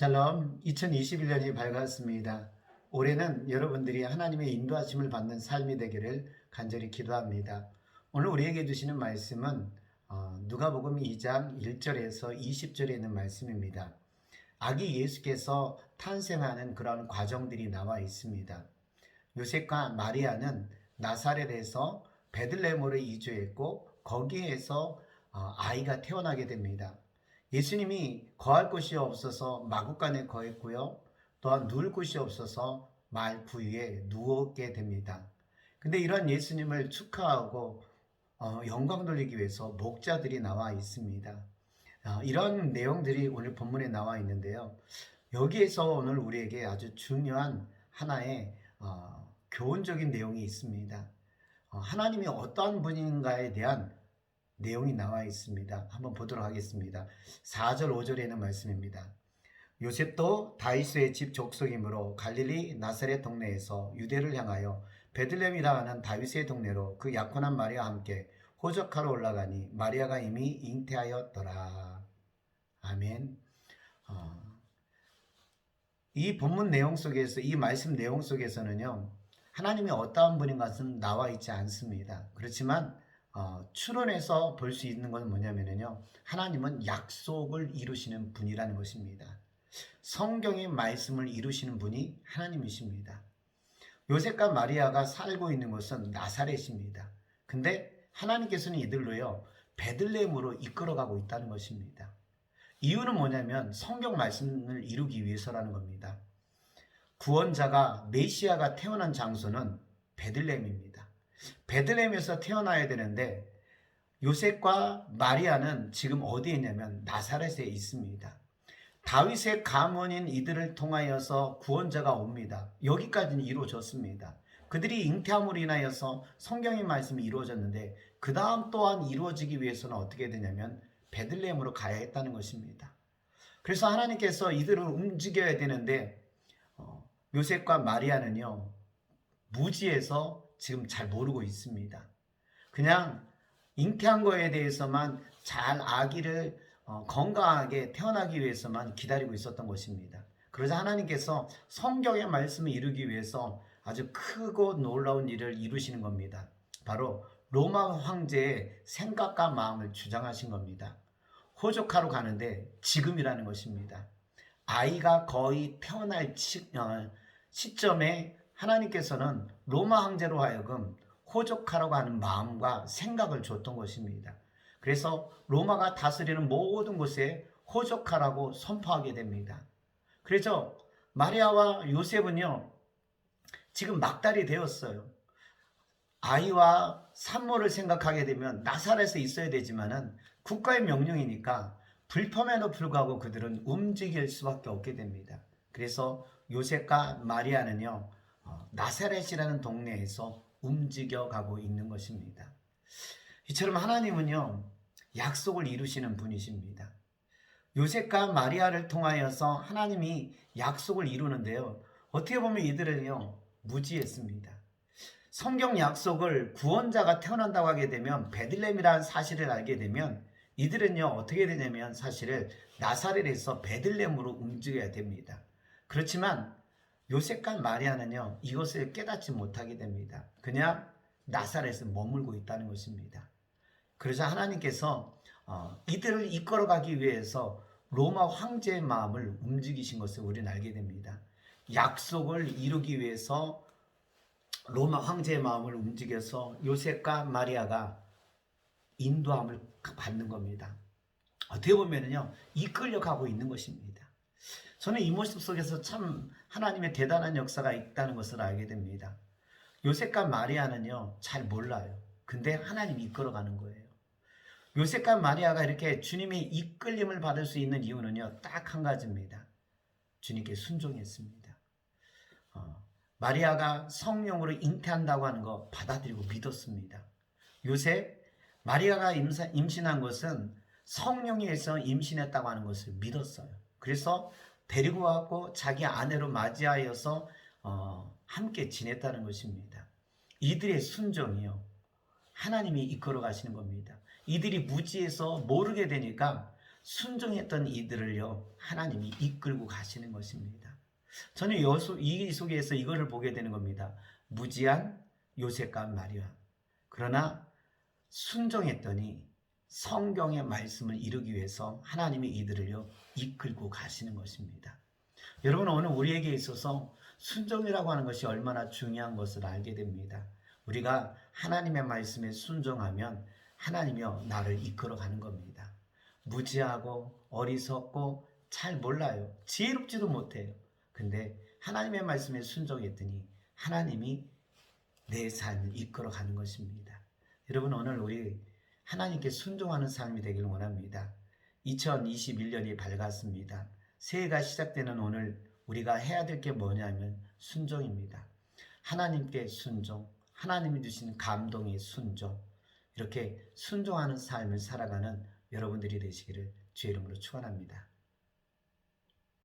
샬롬, 2021년이 밝았습니다. 올해는 여러분들이 하나님의 인도하심을 받는 삶이 되기를 간절히 기도합니다. 오늘 우리에게 주시는 말씀은 누가복음 2장 1절에서 20절에 있는 말씀입니다. 아기 예수께서 탄생하는 그런 과정들이 나와 있습니다. 요셉과 마리아는 나사렛에서 베들레헴으로 이주했고 거기에서 아이가 태어나게 됩니다. 예수님이 거할 곳이 없어서 마구간에 거했고요. 또한 누울 곳이 없어서 말 부위에 누웠게 됩니다. 근데 이런 예수님을 축하하고 영광 돌리기 위해서 목자들이 나와 있습니다. 이런 내용들이 오늘 본문에 나와 있는데요. 여기에서 오늘 우리에게 아주 중요한 하나의 교훈적인 내용이 있습니다. 하나님이 어떠한 분인가에 대한 내용이 나와 있습니다. 한번 보도록 하겠습니다. 4절 5절에는 말씀입니다. 요셉도 다윗의 집 족속이므로 갈릴리 나사렛 동네에서 유대를 향하여 베들레헴이라 하는 다윗의 동네로 그 약혼한 마리아와 함께 호적하러 올라가니 마리아가 이미 잉태하였더라. 아멘. 이 본문 내용 속에서, 이 말씀 내용 속에서는요, 하나님이 어떠한 분인 것은 나와 있지 않습니다. 그렇지만 추론해서 볼 수 있는 것은 뭐냐면요, 하나님은 약속을 이루시는 분이라는 것입니다. 성경의 말씀을 이루시는 분이 하나님이십니다. 요셉과 마리아가 살고 있는 곳은 나사렛입니다. 근데 하나님께서는 이들로요 베들레헴으로 이끌어가고 있다는 것입니다. 이유는 뭐냐면 성경 말씀을 이루기 위해서라는 겁니다. 구원자가 메시아가 태어난 장소는 베들레헴입니다. 베들레헴에서 태어나야 되는데 요셉과 마리아는 지금 어디에 있냐면 나사렛에 있습니다. 다윗의 가문인 이들을 통하여서 구원자가 옵니다. 여기까지는 이루어졌습니다. 그들이 잉태함으로 인하여서 성경의 말씀이 이루어졌는데 그 다음 또한 이루어지기 위해서는 어떻게 되냐면 베들레헴으로 가야 했다는 것입니다. 그래서 하나님께서 이들을 움직여야 되는데 요셉과 마리아는요 무지해서 지금 잘 모르고 있습니다. 그냥 잉태한 거에 대해서만 잘 아기를 건강하게 태어나기 위해서만 기다리고 있었던 것입니다. 그러자 하나님께서 성경의 말씀을 이루기 위해서 아주 크고 놀라운 일을 이루시는 겁니다. 바로 로마 황제의 생각과 마음을 주장하신 겁니다. 호적하러 가는데 지금이라는 것입니다. 아이가 거의 태어날 시점에 하나님께서는 로마 황제로 하여금 호적하러 가는 마음과 생각을 줬던 것입니다. 그래서 로마가 다스리는 모든 곳에 호적하라고 선포하게 됩니다. 그래서 마리아와 요셉은요 지금 막달이 되었어요. 아이와 산모를 생각하게 되면 나사렛에 있어야 되지만은 국가의 명령이니까 불법에도 불구하고 그들은 움직일 수밖에 없게 됩니다. 그래서 요셉과 마리아는요 나사렛이라는 동네에서 움직여가고 있는 것입니다. 이처럼 하나님은요 약속을 이루시는 분이십니다. 요셉과 마리아를 통하여서 하나님이 약속을 이루는데요 어떻게 보면 이들은요 무지했습니다. 성경 약속을 구원자가 태어난다고 하게 되면 베들레헴이라는 사실을 알게 되면 이들은요 어떻게 되냐면 사실을 나사렛에서 베들레헴으로 움직여야 됩니다. 그렇지만 요셉과 마리아는요 이것을 깨닫지 못하게 됩니다. 그냥 나사렛에 머물고 있다는 것입니다. 그러자 하나님께서 이들을 이끌어가기 위해서 로마 황제의 마음을 움직이신 것을 우리는 알게 됩니다. 약속을 이루기 위해서 로마 황제의 마음을 움직여서 요셉과 마리아가 인도함을 받는 겁니다. 어떻게 보면요 이끌려가고 있는 것입니다. 저는 이 모습 속에서 참 하나님의 대단한 역사가 있다는 것을 알게 됩니다. 요셉과 마리아는요 잘 몰라요. 근데 하나님이 이끌어가는 거예요. 요셉과 마리아가 이렇게 주님의 이끌림을 받을 수 있는 이유는요 딱 한 가지입니다. 주님께 순종했습니다. 마리아가 성령으로 잉태한다고 하는 거 받아들이고 믿었습니다. 요셉, 마리아가 임신한 것은 성령에 의해서 임신했다고 하는 것을 믿었어요. 그래서 데리고 왔고 자기 아내로 맞이하여서 함께 지냈다는 것입니다. 이들의 순종이요 하나님이 이끌어 가시는 겁니다. 이들이 무지해서 모르게 되니까 순종했던 이들을요, 하나님이 이끌고 가시는 것입니다. 저는 이 속에서 이거를 보게 되는 겁니다. 무지한 요셉과 마리아. 그러나 순종했더니 성경의 말씀을 이루기 위해서 하나님이 이들을요, 이끌고 가시는 것입니다. 여러분, 오늘 우리에게 있어서 순종이라고 하는 것이 얼마나 중요한 것을 알게 됩니다. 우리가 하나님의 말씀에 순종하면 하나님이요, 나를 이끌어 가는 겁니다. 무지하고 어리석고 잘 몰라요. 지혜롭지도 못해요. 근데 하나님의 말씀에 순종했더니 하나님이 내 삶을 이끌어 가는 것입니다. 여러분, 오늘 우리 하나님께 순종하는 삶이 되길 원합니다. 2021년이 밝았습니다. 새해가 시작되는 오늘 우리가 해야 될 게 뭐냐면 순종입니다. 하나님께 순종, 하나님이 주신 감동의 순종, 이렇게 순종하는 삶을 살아가는 여러분들이 되시기를 주의 이름으로 축원합니다.